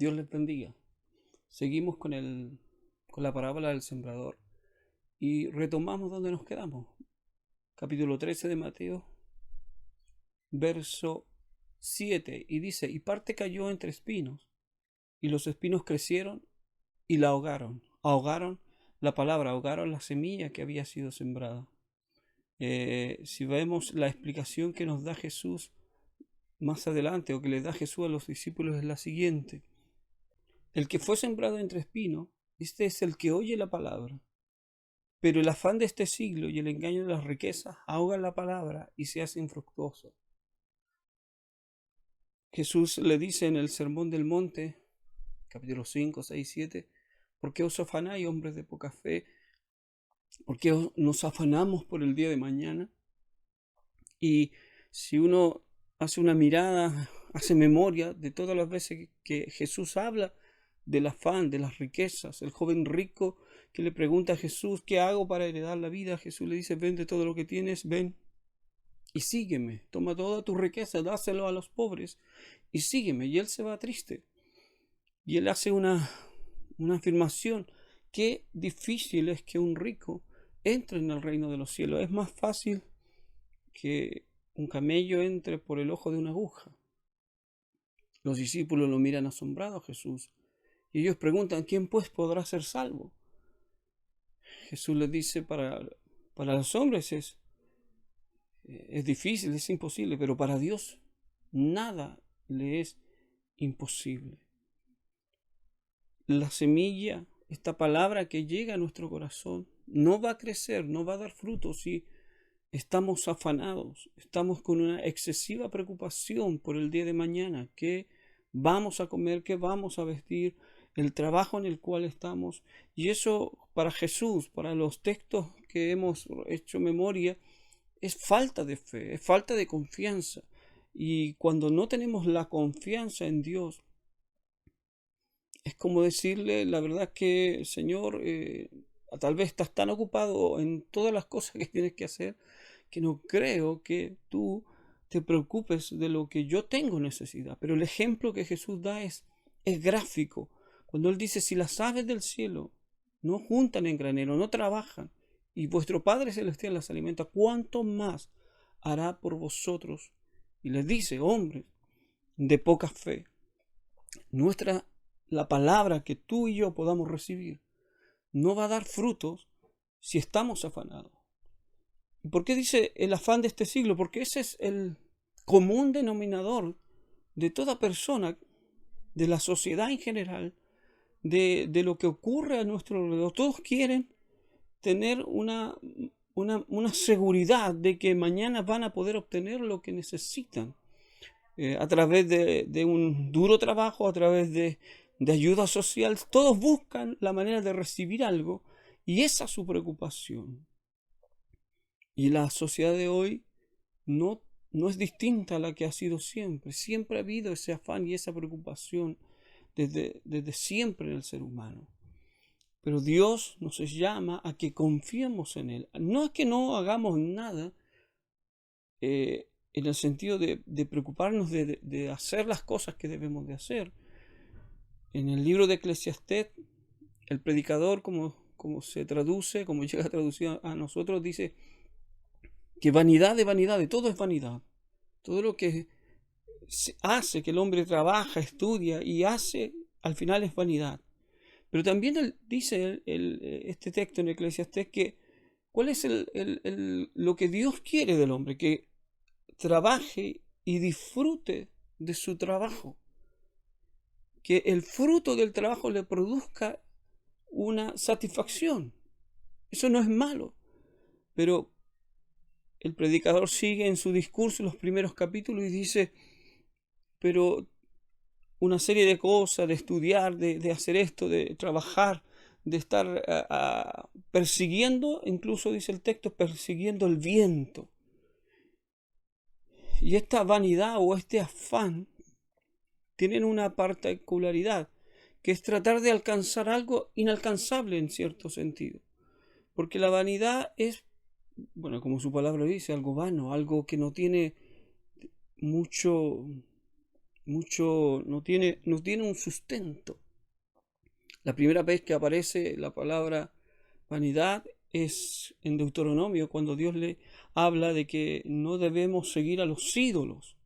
Dios les bendiga. Seguimos con la parábola del sembrador y retomamos donde nos quedamos. Capítulo 13 de Mateo, verso 7. Y dice, y parte cayó entre espinos, y los espinos crecieron y la ahogaron. Ahogaron la semilla que había sido sembrada. Si vemos la explicación que nos da Jesús más adelante, o que le da Jesús a los discípulos, es la siguiente. El que fue sembrado entre espinos, este es el que oye la palabra, pero el afán de este siglo y el engaño de las riquezas ahogan la palabra y se hace infructuosa. Jesús le dice en el Sermón del Monte, capítulo 5, 6, 7, ¿por qué os afanáis, hombres de poca fe? ¿Por qué nos afanamos por el día de mañana? Y si uno hace una mirada, hace memoria de todas las veces que Jesús habla del afán, de las riquezas, el joven rico que le pregunta a Jesús, ¿qué hago para heredar la vida? Jesús le dice, vende todo lo que tienes, ven y sígueme, toma toda tu riqueza, dáselo a los pobres y sígueme. Y él se va triste. Y él hace una afirmación, qué difícil es que un rico entre en el reino de los cielos. Es más fácil que un camello entre por el ojo de una aguja. Los discípulos lo miran asombrados a Jesús y ellos preguntan, ¿quién pues podrá ser salvo? Jesús les dice, para los hombres es difícil, es imposible, pero para Dios nada le es imposible. La semilla, esta palabra que llega a nuestro corazón, no va a crecer, no va a dar fruto si estamos afanados, estamos con una excesiva preocupación por el día de mañana, qué vamos a comer, qué vamos a vestir, el trabajo en el cual estamos. Y eso para Jesús, para los textos que hemos hecho memoria, es falta de fe, es falta de confianza. Y cuando no tenemos la confianza en Dios, es como decirle, la verdad que, Señor, tal vez estás tan ocupado en todas las cosas que tienes que hacer, que no creo que tú te preocupes de lo que yo tengo necesidad. Pero el ejemplo que Jesús da es gráfico. Cuando Él dice, si las aves del cielo no juntan en granero, no trabajan, y vuestro Padre Celestial las alimenta, ¿cuánto más hará por vosotros? Y les dice, hombres de poca fe, la palabra que tú y yo podamos recibir no va a dar frutos si estamos afanados. ¿Y por qué dice el afán de este siglo? Porque ese es el común denominador de toda persona, de la sociedad en general, de lo que ocurre a nuestro alrededor. Todos quieren tener una seguridad de que mañana van a poder obtener lo que necesitan. A través de un duro trabajo, a través de ayuda social, todos buscan la manera de recibir algo y esa es su preocupación. Y la sociedad de hoy no es distinta a la que ha sido siempre. Siempre ha habido ese afán y esa preocupación desde siempre en el ser humano. Pero Dios nos llama a que confiemos en Él. No es que no hagamos nada en el sentido de preocuparnos de hacer las cosas que debemos de hacer. En el libro de Eclesiastés, el predicador, como se traduce, como llega a traducir a nosotros, dice que vanidad de vanidades, todo es vanidad. Todo lo que hace que el hombre trabaja, estudia y hace, al final es vanidad. Pero también dice este texto en Eclesiastés que cuál es lo que Dios quiere del hombre, que trabaje y disfrute de su trabajo, que el fruto del trabajo le produzca una satisfacción. Eso no es malo, pero el predicador sigue en su discurso en los primeros capítulos y dice, pero una serie de cosas, de estudiar, de hacer esto, de trabajar, de estar persiguiendo, incluso dice el texto, persiguiendo el viento. Y esta vanidad o este afán tienen una particularidad, que es tratar de alcanzar algo inalcanzable en cierto sentido. Porque la vanidad es, bueno, como su palabra dice, algo vano, algo que no tiene mucho no tiene un sustento. La primera vez que aparece la palabra vanidad es en Deuteronomio, cuando Dios le habla de que no debemos seguir a los ídolos.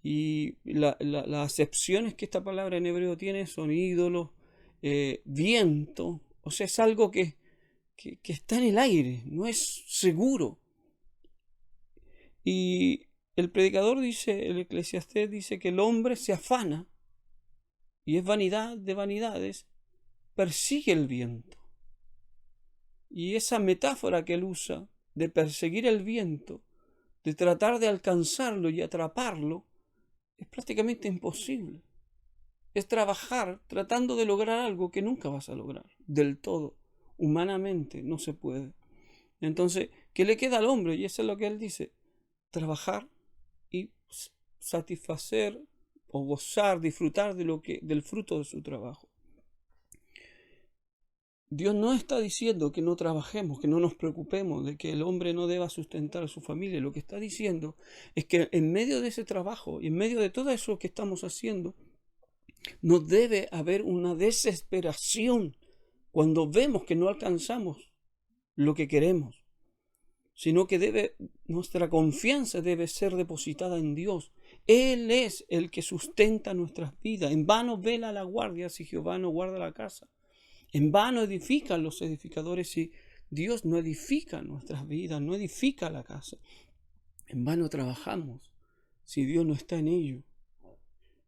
Y las acepciones que esta palabra en hebreo tiene son ídolos, viento, o sea, es algo que está en el aire, no es seguro. Y el predicador dice, el Eclesiastés dice que el hombre se afana, y es vanidad de vanidades, persigue el viento. Y esa metáfora que él usa de perseguir el viento, de tratar de alcanzarlo y atraparlo, es prácticamente imposible. Es trabajar tratando de lograr algo que nunca vas a lograr, del todo. Humanamente no se puede. Entonces, ¿qué le queda al hombre? Y eso es lo que él dice: trabajar y satisfacer o gozar, disfrutar del fruto de su trabajo. Dios no está diciendo que no trabajemos, que no nos preocupemos, de que el hombre no deba sustentar a su familia. Lo que está diciendo es que en medio de ese trabajo y en medio de todo eso que estamos haciendo, no debe haber una desesperación cuando vemos que no alcanzamos lo que queremos, sino que nuestra confianza debe ser depositada en Dios. Él es el que sustenta nuestras vidas. En vano vela la guardia si Jehová no guarda la casa. En vano edifican los edificadores si Dios no edifica nuestras vidas, no edifica la casa. En vano trabajamos si Dios no está en ello.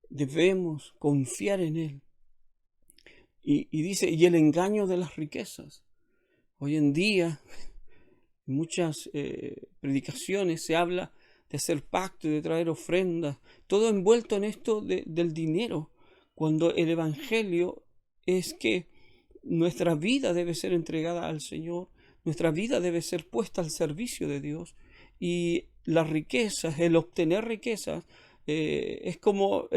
Debemos confiar en Él. Y dice, y el engaño de las riquezas. Hoy en día, en muchas predicaciones se habla de hacer pacto, de traer ofrendas, todo envuelto en esto del dinero, cuando el evangelio es que nuestra vida debe ser entregada al Señor, nuestra vida debe ser puesta al servicio de Dios, y las riquezas, el obtener riquezas, es como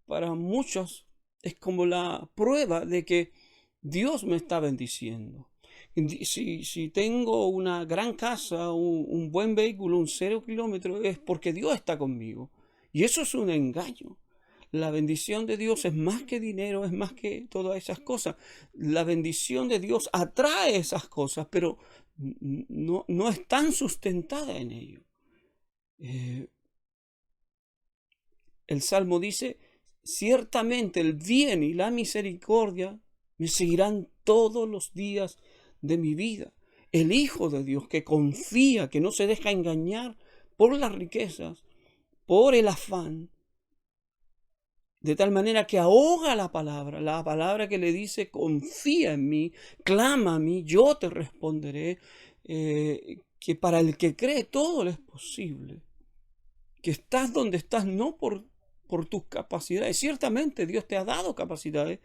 para muchos es como la prueba de que Dios me está bendiciendo. Si tengo una gran casa, un buen vehículo, un 0 kilómetro, es porque Dios está conmigo. Y eso es un engaño. La bendición de Dios es más que dinero, es más que todas esas cosas. La bendición de Dios atrae esas cosas, pero no es tan sustentada en ello. El Salmo dice: ciertamente el bien y la misericordia me seguirán todos los días de mi vida. El Hijo de Dios que confía, que no se deja engañar por las riquezas, por el afán, de tal manera que ahoga la palabra que le dice: confía en mí, clama a mí, yo te responderé, que para el que cree todo le es posible, que estás donde estás no por tus capacidades. Ciertamente Dios te ha dado capacidades,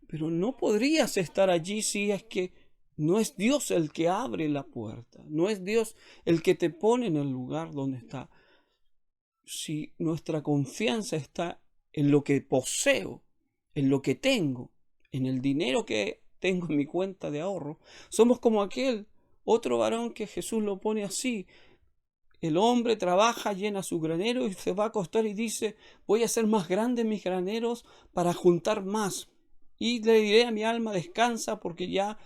pero no podrías estar allí si es que no es Dios el que abre la puerta, no es Dios el que te pone en el lugar donde está. Si nuestra confianza está en lo que poseo, en lo que tengo, en el dinero que tengo en mi cuenta de ahorro, somos como aquel otro varón que Jesús lo pone así: el hombre trabaja, llena su granero y se va a acostar y dice: voy a hacer más grandes mis graneros para juntar más, y le diré a mi alma: descansa, porque ya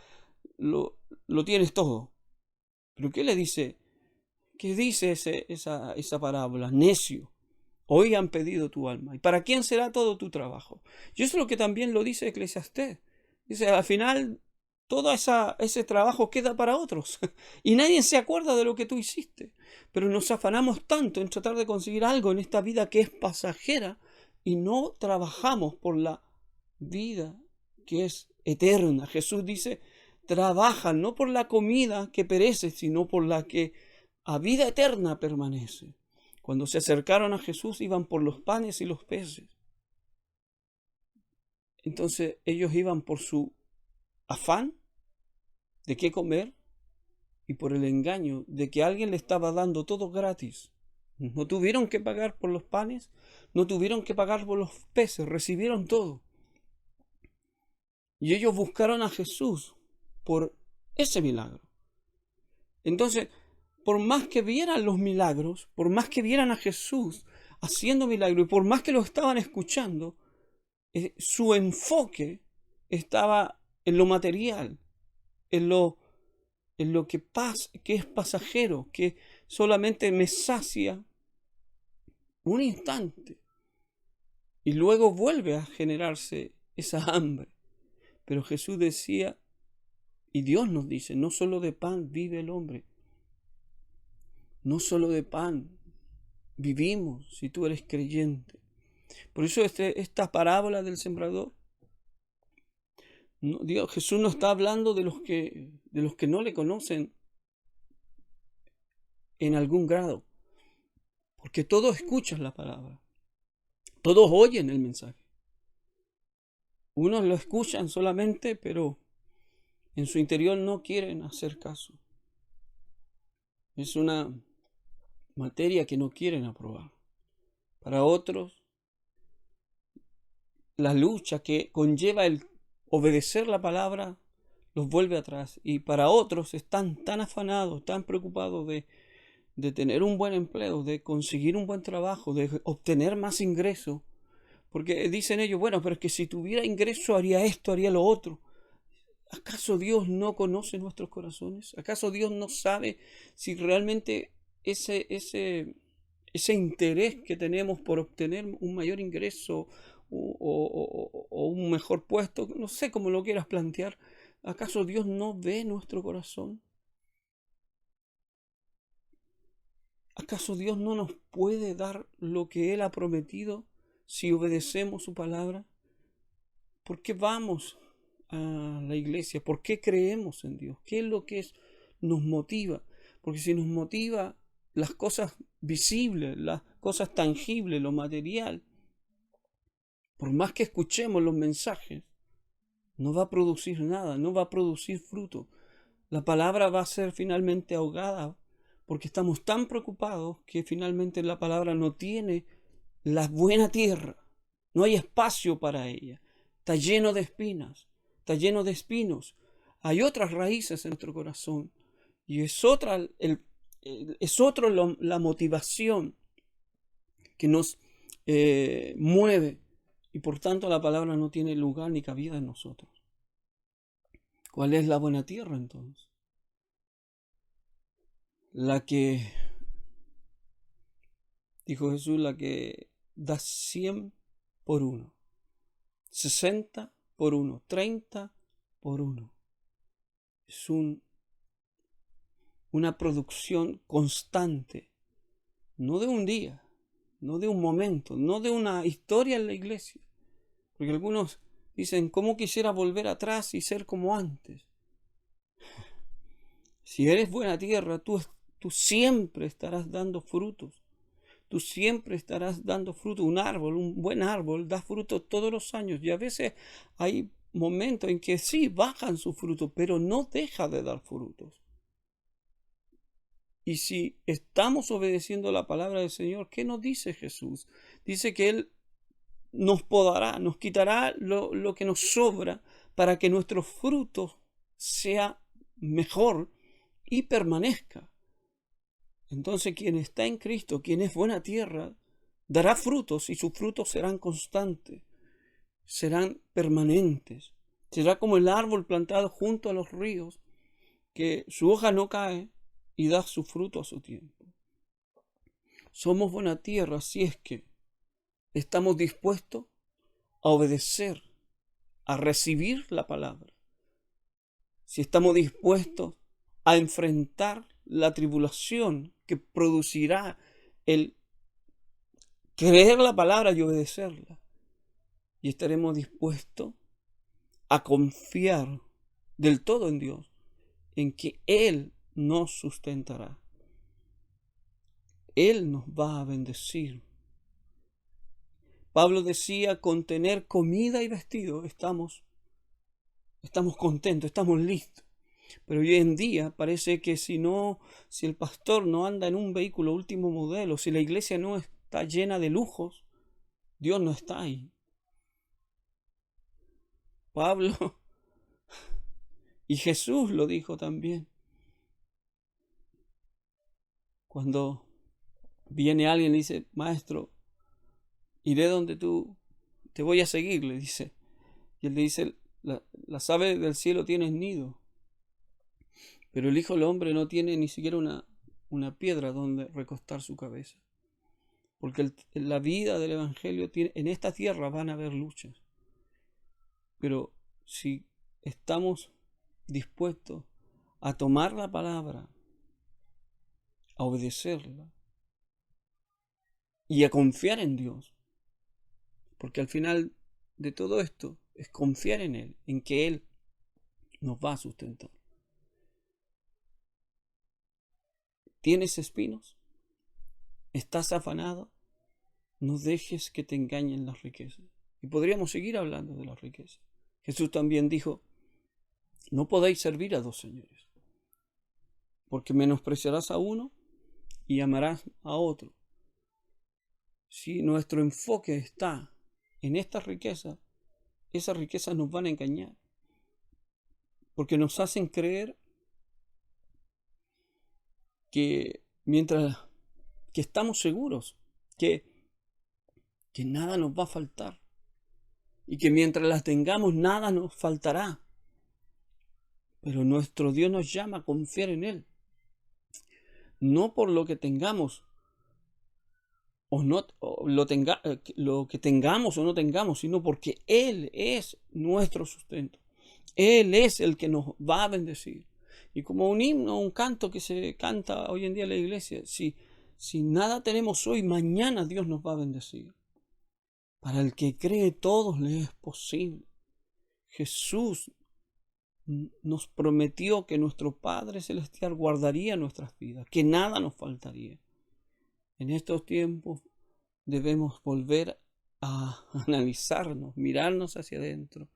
lo tienes todo. ¿Pero qué le dice? ¿Qué dice esa parábola? Necio, hoy han pedido tu alma, ¿y para quién será todo tu trabajo? Y eso es lo que también lo dice Eclesiastés. Dice, al final todo ese trabajo queda para otros y nadie se acuerda de lo que tú hiciste. Pero nos afanamos tanto en tratar de conseguir algo en esta vida que es pasajera y no trabajamos por la vida que es eterna. Jesús dice: trabajan no por la comida que perece, sino por la que a vida eterna permanece. Cuando se acercaron a Jesús iban por los panes y los peces. Entonces ellos iban por su afán de qué comer y por el engaño de que alguien le estaba dando todo gratis. No tuvieron que pagar por los panes, no tuvieron que pagar por los peces, recibieron todo. Y ellos buscaron a Jesús por ese milagro. Entonces, por más que vieran los milagros, por más que vieran a Jesús haciendo milagros. Y por más que lo estaban escuchando, su enfoque estaba en lo material, en lo que es pasajero, que solamente me sacia un instante y luego vuelve a generarse esa hambre. Pero Jesús decía, y Dios nos dice, no solo de pan vive el hombre, no solo de pan vivimos si tú eres creyente. Por eso esta parábola del sembrador, Jesús no está hablando de los que no le conocen en algún grado, porque todos escuchan la palabra, todos oyen el mensaje. Unos lo escuchan solamente, pero en su interior no quieren hacer caso. Es una materia que no quieren aprobar. Para otros, la lucha que conlleva el obedecer la palabra los vuelve atrás. Y para otros están tan afanados, tan preocupados de tener un buen empleo, de conseguir un buen trabajo, de obtener más ingreso. Porque dicen ellos, bueno, pero es que si tuviera ingreso haría esto, haría lo otro. ¿Acaso Dios no conoce nuestros corazones? ¿Acaso Dios no sabe si realmente ese interés que tenemos por obtener un mayor ingreso o un mejor puesto, no sé cómo lo quieras plantear, ¿acaso Dios no ve nuestro corazón? ¿Acaso Dios no nos puede dar lo que Él ha prometido si obedecemos su palabra? ¿Por qué vamos a la iglesia? ¿Por qué creemos en Dios? ¿Qué es lo que nos motiva? Porque si nos motiva las cosas visibles, las cosas tangibles, lo material, por más que escuchemos los mensajes, no va a producir nada, no va a producir fruto. La palabra va a ser finalmente ahogada porque estamos tan preocupados que finalmente la palabra no tiene la buena tierra, no hay espacio para ella, está lleno de espinas, está lleno de espinos. Hay otras raíces en nuestro corazón y es otra la motivación que nos mueve y por tanto la palabra no tiene lugar ni cabida en nosotros. ¿Cuál es la buena tierra entonces? La que, dijo Jesús, la que da 100 por 1, 60 por 1, 30 por 1. Es una producción constante, no de un día, no de un momento, no de una historia en la iglesia. Porque algunos dicen, ¿cómo quisiera volver atrás y ser como antes? Si eres buena tierra, tú siempre estarás dando frutos. Tú siempre estarás dando fruto. Un buen árbol, da fruto todos los años. Y a veces hay momentos en que sí, bajan su fruto, pero no deja de dar frutos. Y si estamos obedeciendo la palabra del Señor, ¿qué nos dice Jesús? Dice que Él nos podará, nos quitará lo que nos sobra para que nuestro fruto sea mejor y permanezca. Entonces quien está en Cristo, quien es buena tierra, dará frutos y sus frutos serán constantes, serán permanentes. Será como el árbol plantado junto a los ríos, que su hoja no cae y da su fruto a su tiempo. Somos buena tierra si es que estamos dispuestos a obedecer, a recibir la palabra. Si estamos dispuestos a enfrentar la tribulación que producirá el creer la palabra y obedecerla. Y estaremos dispuestos a confiar del todo en Dios, en que Él nos sustentará. Él nos va a bendecir. Pablo decía, con tener comida y vestido estamos contentos, estamos listos. Pero hoy en día parece que si el pastor no anda en un vehículo último modelo, si la iglesia no está llena de lujos, Dios no está ahí. Pablo y Jesús lo dijo también. Cuando viene alguien y dice, maestro, iré donde tú, te voy a seguir, le dice. Y él le dice, las aves del cielo tienen nido, pero el Hijo del Hombre no tiene ni siquiera una piedra donde recostar su cabeza. Porque en la vida del Evangelio en esta tierra van a haber luchas. Pero si estamos dispuestos a tomar la palabra, a obedecerla y a confiar en Dios, porque al final de todo esto es confiar en Él, en que Él nos va a sustentar. ¿Tienes espinos? ¿Estás afanado? No dejes que te engañen las riquezas. Y podríamos seguir hablando de las riquezas. Jesús también dijo, no podéis servir a dos señores, porque menospreciarás a uno y amarás a otro. Si nuestro enfoque está en estas riquezas, esas riquezas nos van a engañar, porque nos hacen creer que mientras que estamos seguros que nada nos va a faltar y que mientras las tengamos nada nos faltará. Pero nuestro Dios nos llama a confiar en Él, no por lo que tengamos o no lo que tengamos o no tengamos, sino porque Él es nuestro sustento. Él es el que nos va a bendecir. Y como un himno, un canto que se canta hoy en día en la iglesia, si nada tenemos hoy, mañana Dios nos va a bendecir. Para el que cree, todo le es posible. Jesús nos prometió que nuestro Padre Celestial guardaría nuestras vidas, que nada nos faltaría. En estos tiempos debemos volver a analizarnos, mirarnos hacia adentro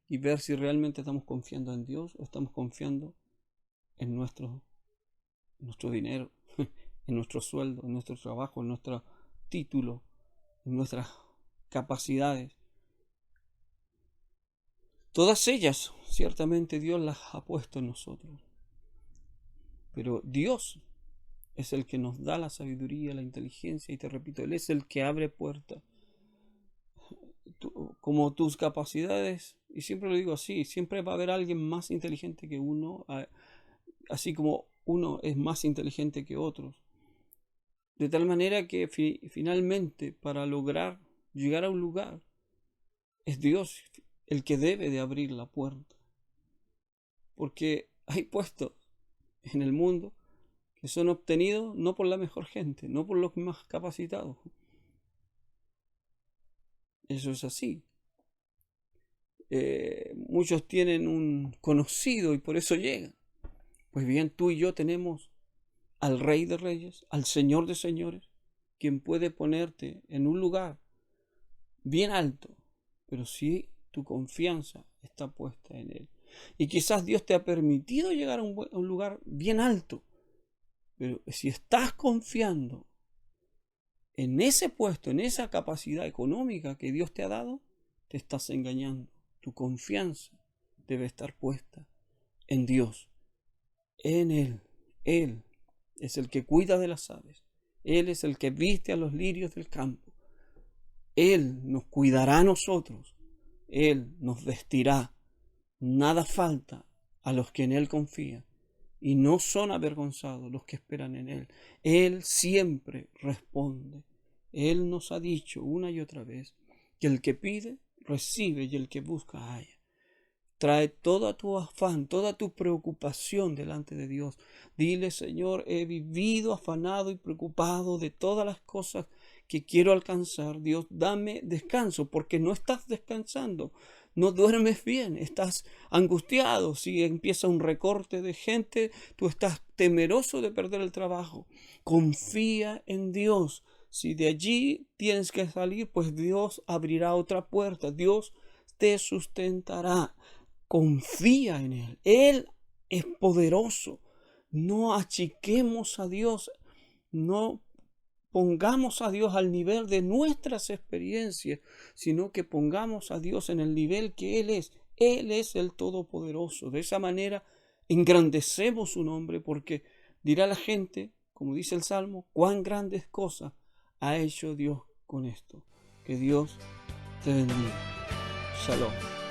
y ver si realmente estamos confiando en Dios o estamos confiando en nuestro dinero, en nuestro sueldo, en nuestro trabajo, en nuestro título, en nuestras capacidades. Todas ellas, ciertamente Dios las ha puesto en nosotros. Pero Dios es el que nos da la sabiduría, la inteligencia, y te repito, Él es el que abre puertas. Como tus capacidades, y siempre lo digo así, siempre va a haber alguien más inteligente que uno, así como uno es más inteligente que otros. De tal manera que finalmente, para lograr llegar a un lugar, es Dios el que debe de abrir la puerta. Porque hay puestos en el mundo que son obtenidos no por la mejor gente, no por los más capacitados. Eso es así. Muchos tienen un conocido y por eso llegan. Pues bien, tú y yo tenemos al Rey de Reyes, al Señor de Señores, quien puede ponerte en un lugar bien alto, pero si tu confianza está puesta en Él. Y quizás Dios te ha permitido llegar a un lugar bien alto, pero si estás confiando en ese puesto, en esa capacidad económica que Dios te ha dado, te estás engañando. Tu confianza debe estar puesta en Dios, en Él. Él es el que cuida de las aves. Él es el que viste a los lirios del campo. Él nos cuidará a nosotros. Él nos vestirá. Nada falta a los que en Él confían. Y no son avergonzados los que esperan en Él. Él siempre responde. Él nos ha dicho una y otra vez que el que pide, recibe, y el que busca, halla. Trae todo tu afán, toda tu preocupación delante de Dios. Dile, Señor, he vivido afanado y preocupado de todas las cosas que quiero alcanzar. Dios, dame descanso, porque no estás descansando. No duermes bien, estás angustiado. Si empieza un recorte de gente, tú estás temeroso de perder el trabajo. Confía en Dios. Si de allí tienes que salir, pues Dios abrirá otra puerta. Dios te sustentará. Confía en Él. Él es poderoso. No achiquemos a Dios. No pongamos a Dios al nivel de nuestras experiencias, sino que pongamos a Dios en el nivel que Él es. Él es el Todopoderoso. De esa manera engrandecemos su nombre, porque dirá la gente, como dice el Salmo, cuán grandes cosas ha hecho Dios con esto. Que Dios te bendiga. Shalom.